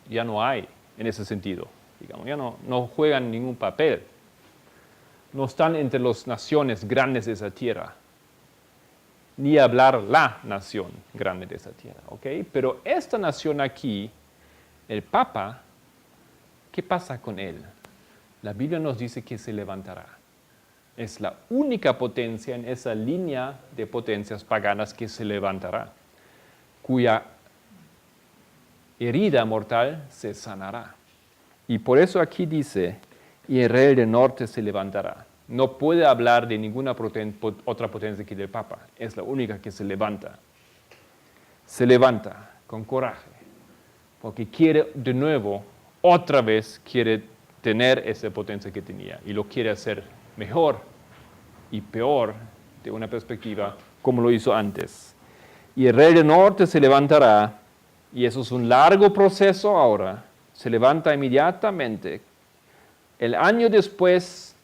ya no hay en ese sentido. Digamos, ya no juegan ningún papel. No están entre las naciones grandes de esa tierra. Ni hablar la nación grande de esa tierra. ¿Okay? Pero esta nación aquí, el Papa, ¿qué pasa con él? La Biblia nos dice que se levantará. Es la única potencia en esa línea de potencias paganas que se levantará, cuya herida mortal se sanará. Y por eso aquí dice, y el rey del norte se levantará. No puede hablar de ninguna otra potencia que del Papa. Es la única que se levanta. Se levanta con coraje, porque quiere de nuevo, otra vez quiere tener esa potencia que tenía y lo quiere hacer mejor y peor de una perspectiva como lo hizo antes. Y el rey del norte se levantará, y eso es un largo proceso ahora, se levanta inmediatamente. El año después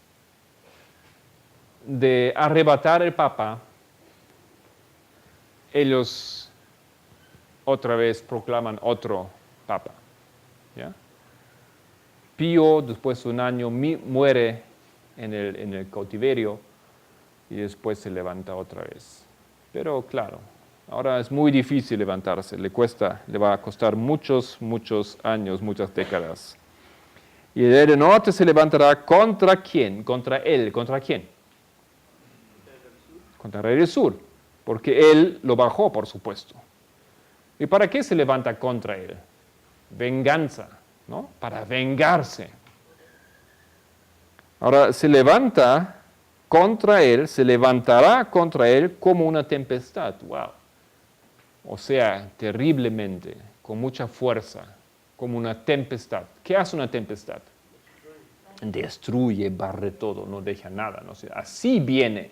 de arrebatar el Papa, ellos otra vez proclaman otro Papa. ¿Ya? Pío, después de un año, muere en el cautiverio y después se levanta otra vez. Pero claro, ahora es muy difícil levantarse, le va a costar muchos años, muchas décadas. Y el del norte se levantará ¿contra quién? Contra él. ¿Contra quién? Contra el rey del sur. Porque él lo bajó, por supuesto. ¿Y para qué se levanta contra él? Venganza, ¿no? Para vengarse. Ahora, se levantará contra él como una tempestad. ¡Wow! O sea, terriblemente, con mucha fuerza, como una tempestad. ¿Qué hace una tempestad? Destruye, barre todo, no deja nada. No sé. Así viene.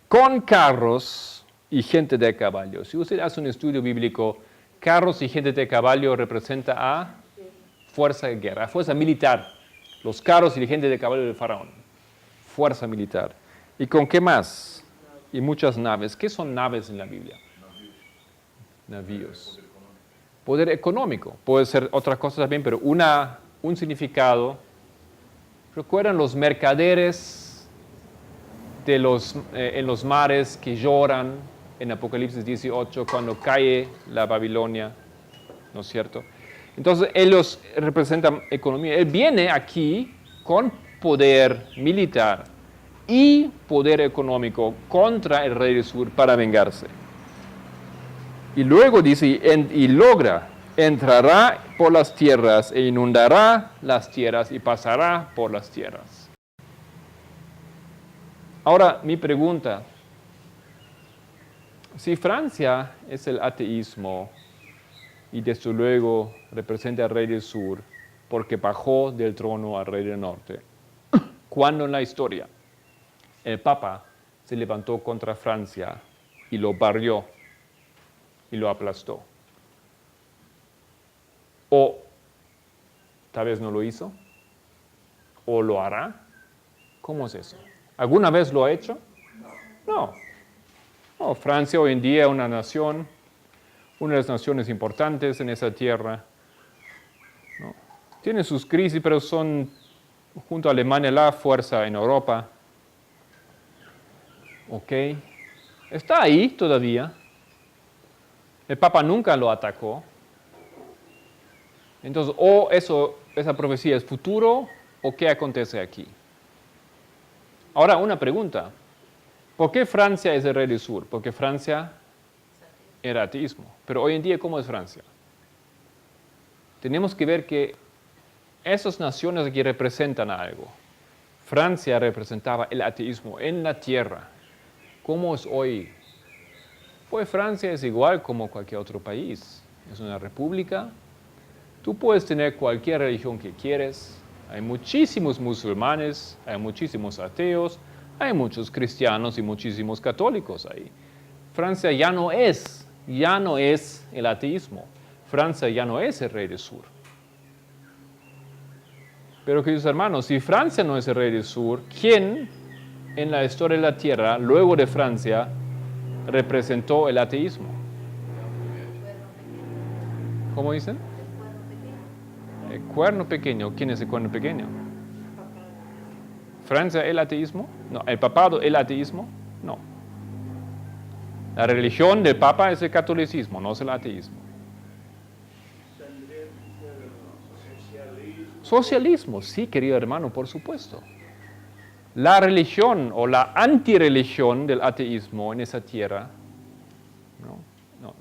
Con carros y gente de caballo. Si usted hace un estudio bíblico, carros y gente de caballo representa a fuerza de guerra, a fuerza militar. Los carros y la gente de caballo del faraón. Fuerza militar. ¿Y con qué más? Y muchas naves. ¿Qué son naves en la Biblia? Navíos. Poder económico. Puede ser otra cosa también, pero un significado. ¿Recuerdan los mercaderes en los mares que lloran en Apocalipsis 18 cuando cae la Babilonia? ¿No es cierto? Entonces, ellos representan economía. Él viene aquí con poder militar y poder económico contra el rey del sur para vengarse. Y luego dice, y logra, entrará por las tierras e inundará las tierras y pasará por las tierras. Ahora, mi pregunta, si Francia es el ateísmo y desde luego representa al rey del sur porque bajó del trono al rey del norte, ¿cuándo en la historia el Papa se levantó contra Francia y lo barrió y lo aplastó? O tal vez no lo hizo, o lo hará. ¿Cómo es eso? ¿Alguna vez lo ha hecho? No. No, Francia hoy en día es una nación, una de las naciones importantes en esa tierra. ¿No? Tiene sus crisis, pero son, junto a Alemania, la fuerza en Europa. ¿Ok? Está ahí todavía. El Papa nunca lo atacó. Entonces, esa profecía es futuro, o qué acontece aquí. Ahora, una pregunta. ¿Por qué Francia es el rey del sur? Porque Francia era ateísmo. Pero hoy en día, ¿cómo es Francia? Tenemos que ver que esas naciones aquí representan algo. Francia representaba el ateísmo en la tierra. ¿Cómo es hoy? Pues Francia es igual como cualquier otro país. Es una república. Tú puedes tener cualquier religión que quieres. Hay muchísimos musulmanes, hay muchísimos ateos, hay muchos cristianos y muchísimos católicos ahí. Francia ya no es el ateísmo. Francia ya no es el rey del sur. Pero queridos hermanos, si Francia no es el rey del sur, ¿quién en la historia de la tierra, luego de Francia, representó el ateísmo? ¿Cómo dicen? El cuerno pequeño. ¿Quién es el cuerno pequeño? ¿Francia el ateísmo? No. ¿El papado el ateísmo? No. La religión del papa es el catolicismo, no es el ateísmo. Socialismo, sí, querido hermano, por supuesto. La religión o la antirreligión del ateísmo en esa tierra, no,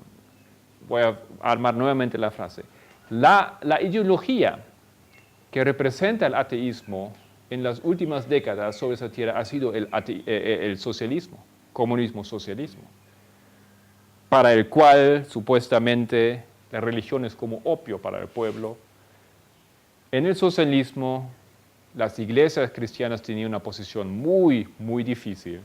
voy a armar nuevamente la frase. La ideología que representa el ateísmo en las últimas décadas sobre esa tierra ha sido el socialismo, comunismo-socialismo, para el cual supuestamente la religión es como opio para el pueblo. En el socialismo, las iglesias cristianas tenían una posición muy, muy difícil.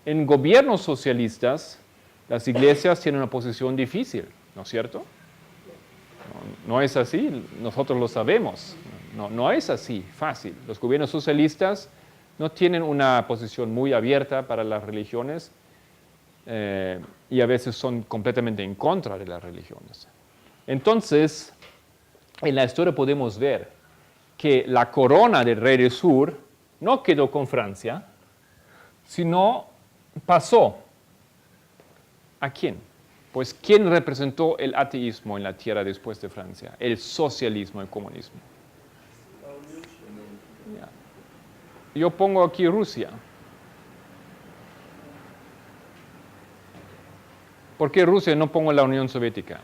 En gobiernos socialistas, las iglesias tienen una posición difícil, ¿no es cierto? No es así, nosotros lo sabemos. No es así, fácil. Los gobiernos socialistas no tienen una posición muy abierta para las religiones y a veces son completamente en contra de las religiones. Entonces, en la historia podemos ver que la corona del rey del sur no quedó con Francia, sino pasó. ¿A quién? Pues, ¿quién representó el ateísmo en la tierra después de Francia? El socialismo, el comunismo. Yo pongo aquí Rusia. ¿Por qué Rusia? No pongo la Unión Soviética.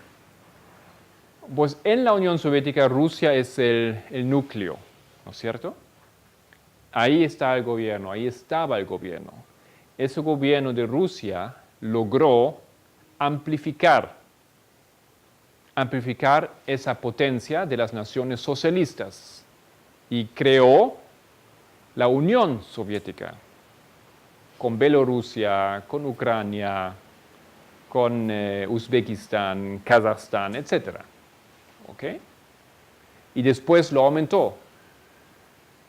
Pues en la Unión Soviética Rusia es el núcleo, ¿no es cierto? Ahí está el gobierno, ahí estaba el gobierno. Ese gobierno de Rusia logró amplificar esa potencia de las naciones socialistas y creó la Unión Soviética con Bielorrusia, con Ucrania, con Uzbekistán, Kazajstán, etc. ¿Ok? Y después lo aumentó,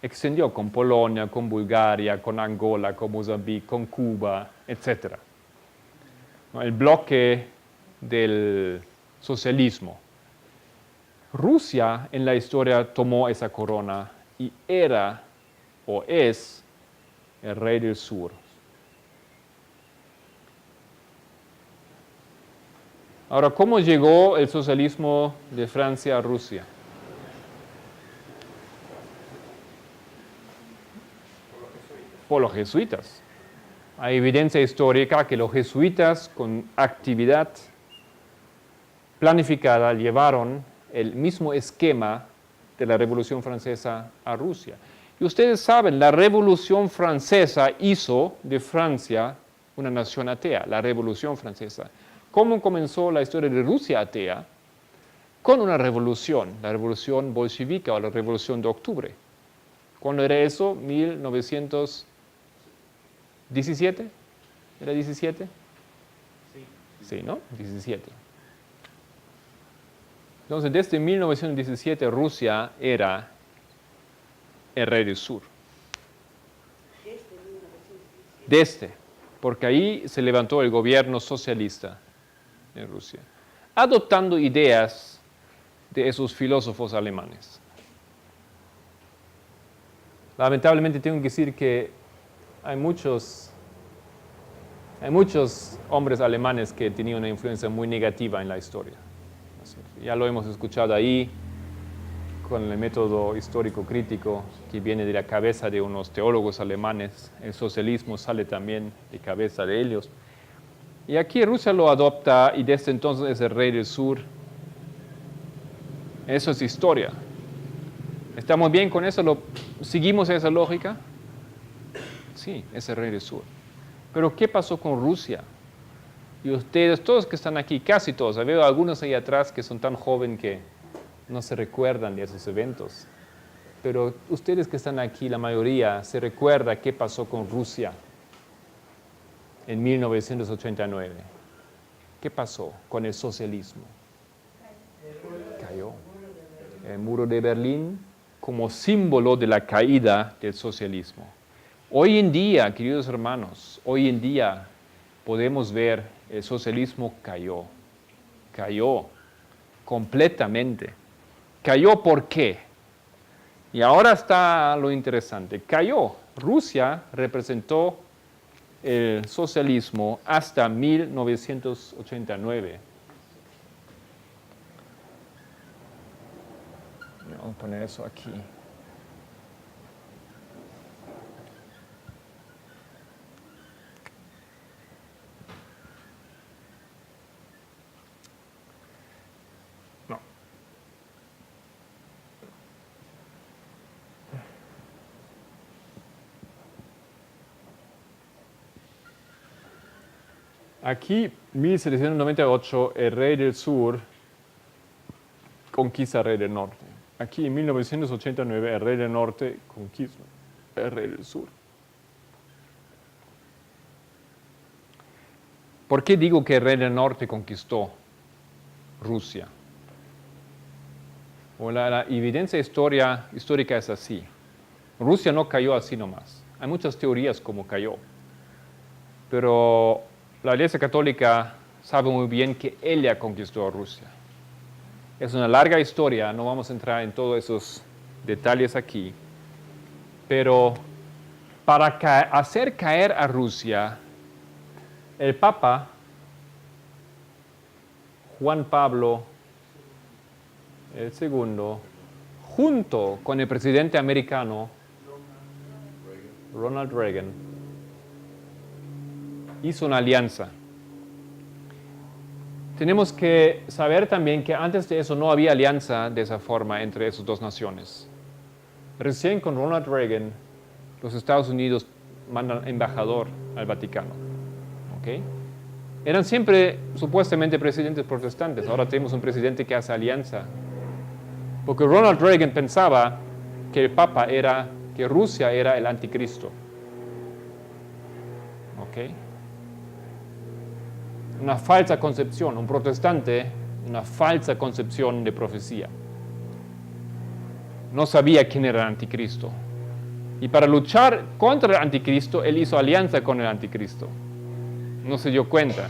extendió con Polonia, con Bulgaria, con Angola, con Mozambique, con Cuba, etc. ¿No? El bloque del socialismo. Rusia en la historia tomó esa corona y era o es el rey del sur. Ahora, ¿cómo llegó el socialismo de Francia a Rusia? Por los jesuitas. Hay evidencia histórica que los jesuitas con actividad planificada llevaron el mismo esquema de la Revolución Francesa a Rusia. Y ustedes saben, la Revolución Francesa hizo de Francia una nación atea, la Revolución Francesa. ¿Cómo comenzó la historia de Rusia atea? Con una revolución, la revolución bolchevique o la revolución de octubre. ¿Cuándo era eso? 1917. ¿Era 17? Sí, ¿no? 17. Entonces, desde 1917 Rusia era el rey del sur. Desde, porque ahí se levantó el gobierno socialista en Rusia, adoptando ideas de esos filósofos alemanes. Lamentablemente tengo que decir que hay muchos hombres alemanes que tenían una influencia muy negativa en la historia. Ya lo hemos escuchado ahí. con el método histórico crítico que viene de la cabeza de unos teólogos alemanes. El socialismo sale también de cabeza de ellos. Y aquí Rusia lo adopta y desde entonces es el rey del sur. Eso es historia. ¿Estamos bien con eso? ¿Seguimos esa lógica? Sí, es el rey del sur. Pero ¿qué pasó con Rusia? Y ustedes, todos que están aquí, casi todos, veo algunos ahí atrás que son tan jóvenes que no se recuerdan de esos eventos. Pero ustedes que están aquí, la mayoría, se recuerda qué pasó con Rusia en 1989. ¿Qué pasó con el socialismo? Cayó. El muro de Berlín como símbolo de la caída del socialismo. Hoy en día, queridos hermanos, hoy en día podemos ver el socialismo cayó completamente. ¿Cayó por qué? Y ahora está lo interesante. Cayó. Rusia representó el socialismo hasta 1989. Vamos a poner eso aquí. No. Aquí, 1798, el rey del sur conquista al rey del norte. Aquí, en 1989, el rey del norte conquista el rey del sur. ¿Por qué digo que el rey del norte conquistó Rusia? La evidencia histórica es así. Rusia no cayó así nomás. Hay muchas teorías cómo cayó. Pero la Iglesia Católica sabe muy bien que ella conquistó a Rusia. Es una larga historia, no vamos a entrar en todos esos detalles aquí. Pero para hacer caer a Rusia, el Papa Juan Pablo II, junto con el presidente americano Ronald Reagan, hizo una alianza. Tenemos que saber también que antes de eso no había alianza de esa forma entre esas dos naciones. Recién con Ronald Reagan, los Estados Unidos mandan embajador al Vaticano. ¿Okay? Eran siempre supuestamente presidentes protestantes. Ahora tenemos un presidente que hace alianza. Porque Ronald Reagan pensaba que el Papa que Rusia era el anticristo. ¿Okay? Una falsa concepción, un protestante, una falsa concepción de profecía. No sabía quién era el anticristo. Y para luchar contra el anticristo, él hizo alianza con el anticristo. No se dio cuenta.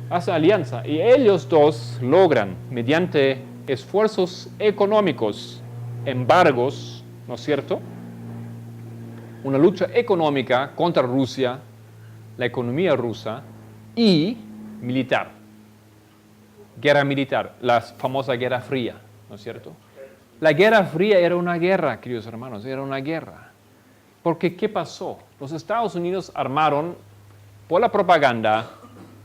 Hace alianza. Y ellos dos logran, mediante esfuerzos económicos, embargos, ¿no es cierto? Una lucha económica contra Rusia, la economía rusa, y militar. Guerra militar, la famosa Guerra Fría, ¿no es cierto? La Guerra Fría era una guerra, queridos hermanos, era una guerra. Porque, ¿qué pasó? Los Estados Unidos armaron, por la propaganda,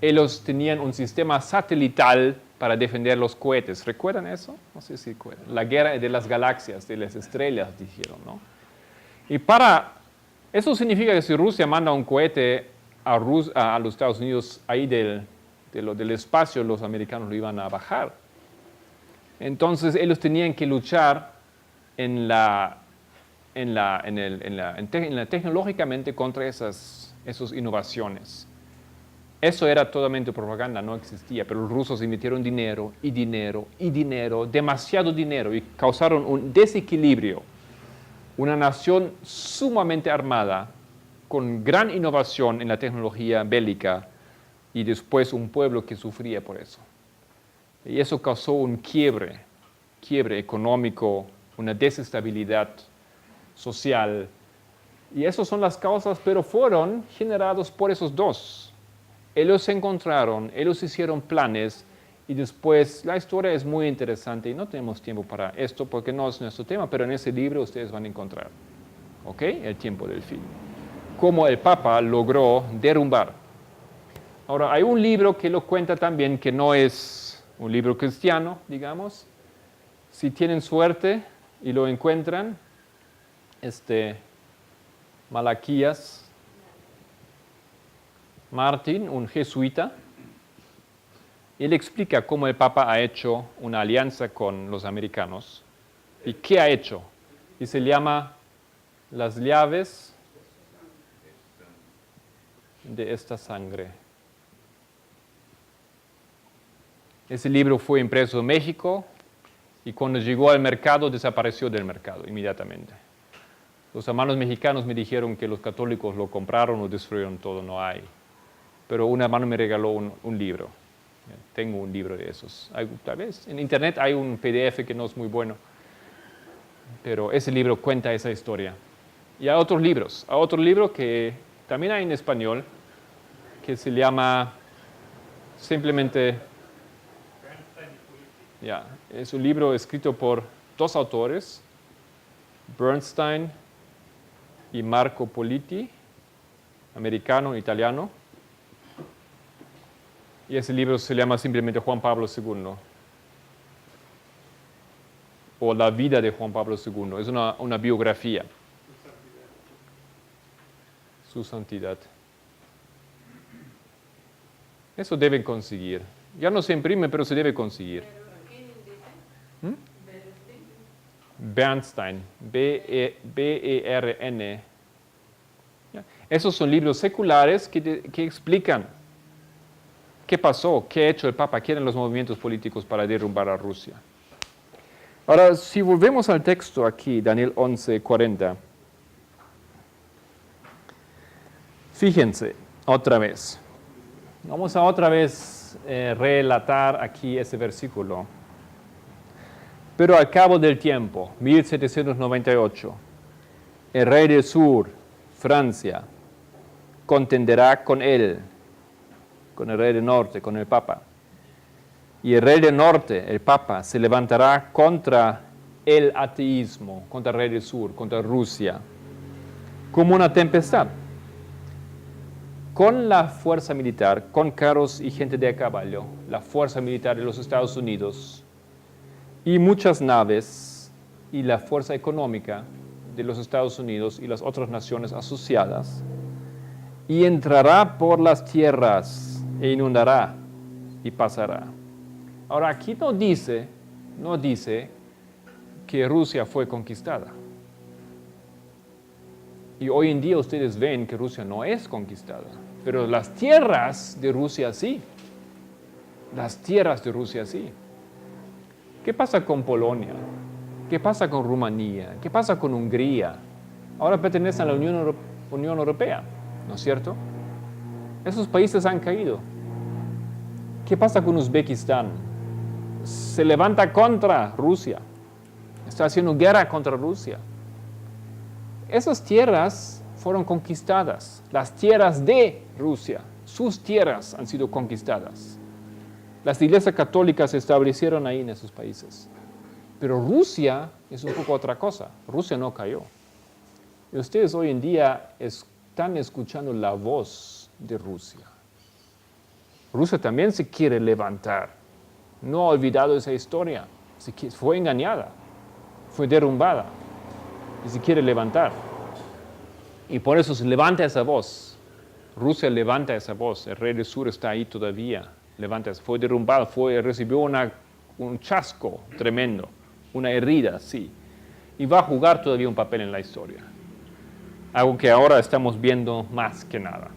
ellos tenían un sistema satelital para defender los cohetes. ¿Recuerdan eso? No sé si recuerdan. La guerra de las galaxias, de las estrellas, dijeron, ¿no? Y eso significa que si Rusia manda un cohete a los Estados Unidos, ahí del espacio, los americanos lo iban a bajar. Entonces ellos tenían que luchar tecnológicamente contra esas innovaciones. Eso era totalmente propaganda, no existía, pero los rusos emitieron dinero, demasiado dinero, y causaron un desequilibrio. Una nación sumamente armada, con gran innovación en la tecnología bélica, y después un pueblo que sufría por eso. Y eso causó un quiebre económico, una desestabilidad social. Y esas son las causas, pero fueron generados por esos dos. Ellos se encontraron, ellos hicieron planes, Y después, la historia es muy interesante y no tenemos tiempo para esto porque no es nuestro tema, pero en ese libro ustedes van a encontrar, ¿ok? El tiempo del fin. Cómo el Papa logró derrumbar. Ahora, hay un libro que lo cuenta también, que no es un libro cristiano, digamos. Si tienen suerte y lo encuentran, Malaquías Martín, un jesuita, él explica cómo el Papa ha hecho una alianza con los americanos y qué ha hecho. Y se llama Las llaves de esta sangre. Ese libro fue impreso en México y cuando llegó al mercado desapareció del mercado inmediatamente. Los hermanos mexicanos me dijeron que los católicos lo compraron o destruyeron todo, no hay. Pero un hermano me regaló un libro. Tengo un libro de esos. Tal vez en internet hay un PDF que no es muy bueno, pero ese libro cuenta esa historia. Y hay otros libros. Hay otro libro que también hay en español, que se llama simplemente... es un libro escrito por dos autores, Bernstein y Marco Politi, americano, italiano. Y ese libro se llama simplemente Juan Pablo II. O La vida de Juan Pablo II. Es una biografía. Su santidad. Eso deben conseguir. Ya no se imprime, pero se debe conseguir. Bernstein. B-E-R-N. Esos son libros seculares que explican qué pasó, qué ha hecho el Papa, qué eran los movimientos políticos para derrumbar a Rusia. Ahora, si volvemos al texto aquí, Daniel 11:40, fíjense, otra vez. Vamos a otra vez relatar aquí ese versículo. Pero al cabo del tiempo, 1798, el rey del sur, Francia, contenderá con él, con el rey del norte, con el Papa. Y el rey del norte, el Papa, se levantará contra el ateísmo, contra el rey del sur, contra Rusia, como una tempestad. Con la fuerza militar, con carros y gente de a caballo, la fuerza militar de los Estados Unidos, y muchas naves, y la fuerza económica de los Estados Unidos y las otras naciones asociadas, y entrará por las tierras e inundará y pasará. Ahora aquí no dice que Rusia fue conquistada. Y hoy en día ustedes ven que Rusia no es conquistada, pero las tierras de Rusia sí. Las tierras de Rusia sí. ¿Qué pasa con Polonia? ¿Qué pasa con Rumanía? ¿Qué pasa con Hungría? Ahora pertenecen a la Unión Europea, ¿no es cierto? Esos países han caído. ¿Qué pasa con Uzbekistán? Se levanta contra Rusia. Está haciendo guerra contra Rusia. Esas tierras fueron conquistadas. Las tierras de Rusia, sus tierras han sido conquistadas. Las iglesias católicas se establecieron ahí en esos países. Pero Rusia es un poco otra cosa. Rusia no cayó. Y ustedes hoy en día están escuchando la voz de Rusia. Rusia también se quiere levantar. No ha olvidado esa historia. Fue engañada. Fue derrumbada. Y se quiere levantar. Y por eso se levanta esa voz. Rusia levanta esa voz. El rey del sur está ahí todavía. Fue derrumbado, recibió un chasco tremendo, una herida, sí. Y va a jugar todavía un papel en la historia. Algo que ahora estamos viendo más que nada.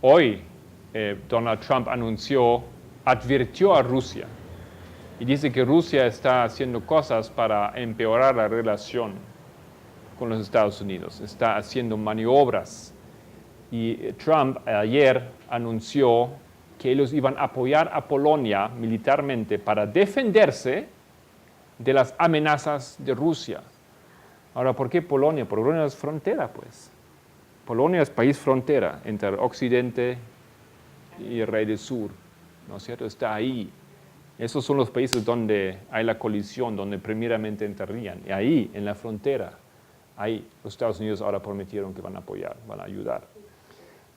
Hoy Donald Trump advirtió a Rusia y dice que Rusia está haciendo cosas para empeorar la relación con los Estados Unidos. Está haciendo maniobras. Y Trump ayer anunció que ellos iban a apoyar a Polonia militarmente para defenderse de las amenazas de Rusia. Ahora, ¿por qué Polonia? Polonia es frontera, pues. Polonia es país frontera entre el occidente y el rey del sur. ¿no es cierto? Está ahí. Esos son los países donde hay la colisión, donde primeramente entrarían. Y ahí, en la frontera, ahí los Estados Unidos ahora prometieron que van a apoyar, van a ayudar.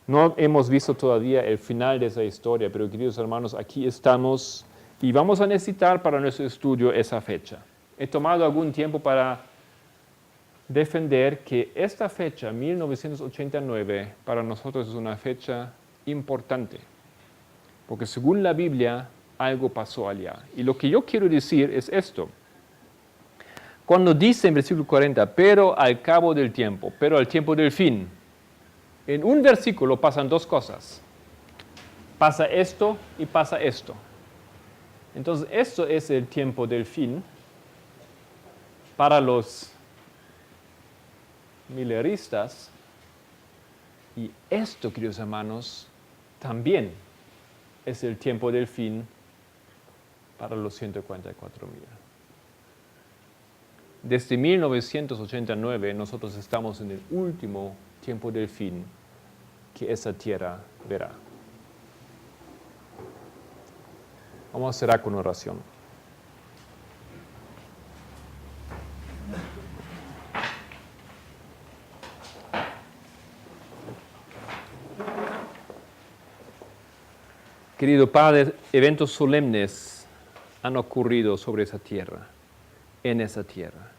No hemos visto todavía el final de esa historia, pero queridos hermanos, aquí estamos y vamos a necesitar para nuestro estudio esa fecha. He tomado algún tiempo para defender que esta fecha, 1989, para nosotros es una fecha importante, porque según la Biblia, algo pasó allá. Y lo que yo quiero decir es esto. Cuando dice en versículo 40, pero al cabo del tiempo, pero al tiempo del fin, en un versículo pasan dos cosas. Pasa esto y pasa esto. Entonces, esto es el tiempo del fin para los mileristas. Y esto, queridos hermanos, también es el tiempo del fin para los 144,000. Desde 1989 nosotros estamos en el último tiempo del fin que esa tierra verá. Vamos a cerrar con oración. Querido Padre, eventos solemnes han ocurrido sobre esa tierra, en esa tierra.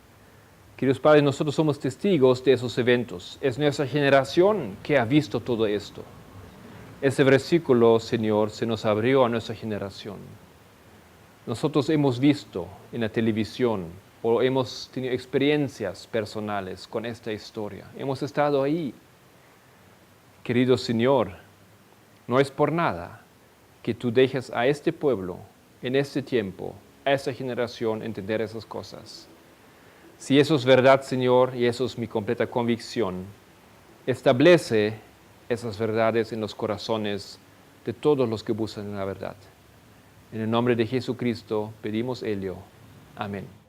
Queridos padres, nosotros somos testigos de esos eventos. Es nuestra generación que ha visto todo esto. Ese versículo, Señor, se nos abrió a nuestra generación. Nosotros hemos visto en la televisión o hemos tenido experiencias personales con esta historia. Hemos estado ahí. Querido Señor, no es por nada que tú dejes a este pueblo, en este tiempo, a esta generación, entender esas cosas. Si eso es verdad, Señor, y eso es mi completa convicción, establece esas verdades en los corazones de todos los que buscan la verdad. En el nombre de Jesucristo pedimos ello. Amén.